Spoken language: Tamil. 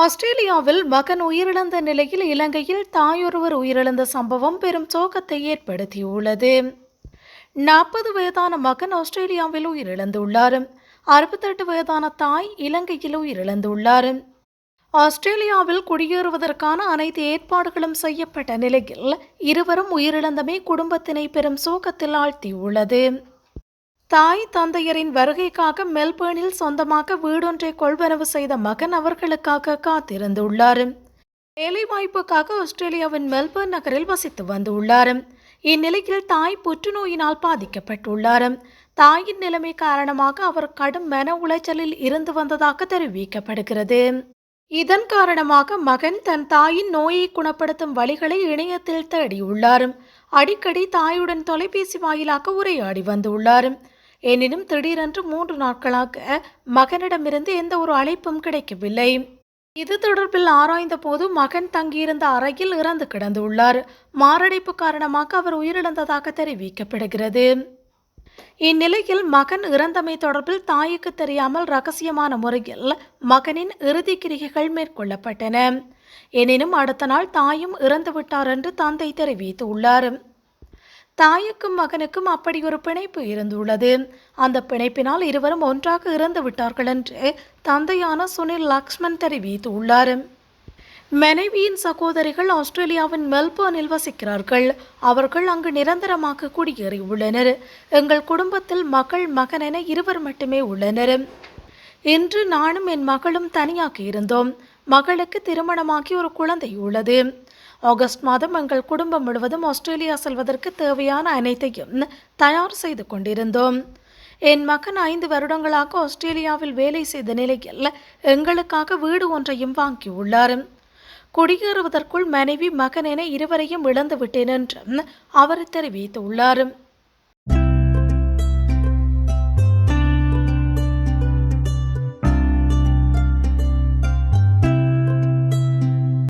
ஆஸ்திரேலியாவில் மகன் உயிரிழந்த நிலையில் இலங்கையில் தாயொருவர் உயிரிழந்த சம்பவம் பெரும் சோகத்தை ஏற்படுத்தியுள்ளது. 40 வயதான மகன் ஆஸ்திரேலியாவில் உயிரிழந்துள்ளார். 68 வயதான தாய் இலங்கையில் உயிரிழந்துள்ளார். ஆஸ்திரேலியாவில் குடியேறுவதற்கான அனைத்து ஏற்பாடுகளும் செய்யப்பட்ட நிலையில் இருவரும் உயிரிழந்தமை குடும்பத்தினை பெரும் சோகத்தில் ஆழ்த்தியுள்ளது. தாய் தந்தையரின் வருகைக்காக மெல்பேர்னில் சொந்தமாக வீடொன்றை கொள்வனவு செய்த மகன் அவர்களுக்காக காத்திருந்துள்ளார். வேலைவாய்ப்புக்காக ஆஸ்திரேலியாவின் மெல்பேர்ன் நகரில் வசித்து வந்துள்ளார். இந்நிலையில் தாய் புற்றுநோயினால் பாதிக்கப்பட்டுள்ளார். தாயின் நிலைமை காரணமாக அவர் கடும் மன உளைச்சலில் இருந்து வந்ததாக தெரிவிக்கப்படுகிறது. இதன் காரணமாக மகன் தன் தாயின் நோயை குணப்படுத்தும் வழிகளை இணையத்தில் தேடியுள்ளார். அடிக்கடி தாயுடன் தொலைபேசி வாயிலாக உரையாடி வந்துள்ளார். எனினும் திடீரென்று 3 நாட்களாக மகனிடமிருந்து எந்த ஒரு அழைப்பும் கிடைக்கவில்லை. இது தொடர்பில் ஆராய்ந்த போது மகன் தங்கியிருந்த அறையில் இறந்து கிடந்துள்ளார். மாரடைப்பு காரணமாக அவர் உயிரிழந்ததாக தெரிவிக்கப்படுகிறது. இந்நிலையில் மகன் இறந்தமை தொடர்பில் தாய்க்கு தெரியாமல் ரகசியமான முறையில் மகனின் இறுதி கிரிகைகள் மேற்கொள்ளப்பட்டன. எனினும் அடுத்த நாள் தாயும் இறந்துவிட்டார் என்று தந்தை தெரிவித்துள்ளார். தாய்க்கும் மகனுக்கும் அப்படி ஒரு பிணைப்பு இருந்துள்ளது. அந்த பிணைப்பினால் இருவரும் ஒன்றாக இறந்து விட்டார்கள் என்று தந்தையான சுனில் லக்ஷ்மன் தெரிவித்துள்ளார். மனைவியின் சகோதரிகள் ஆஸ்திரேலியாவின் மெல்பேர்னில் வசிக்கிறார்கள். அவர்கள் அங்கு நிரந்தரமாக குடியேறியுள்ளனர். எங்கள் குடும்பத்தில் மகள் மகன் என இருவர் மட்டுமே உள்ளனர். இன்று நானும் என் மகளும் தனியாக இருந்தோம். மகளுக்கு திருமணமாகி ஒரு குழந்தை உள்ளது. ஆகஸ்ட் மாதம் எங்கள் குடும்பம் முழுவதும் ஆஸ்திரேலியா செல்வதற்கு தேவையான அனைத்தையும் தயார் செய்து கொண்டிருந்தோம். என் மகன் 5 வருடங்களாக ஆஸ்திரேலியாவில் வேலை செய்த நிலையில் எங்களுக்காக வீடு ஒன்றையும் வாங்கியுள்ளார். குடியேறுவதற்குள் மனைவி மகன் என இருவரையும் இழந்து விட்டேன் என்றும் அவர் தெரிவித்துள்ளார்.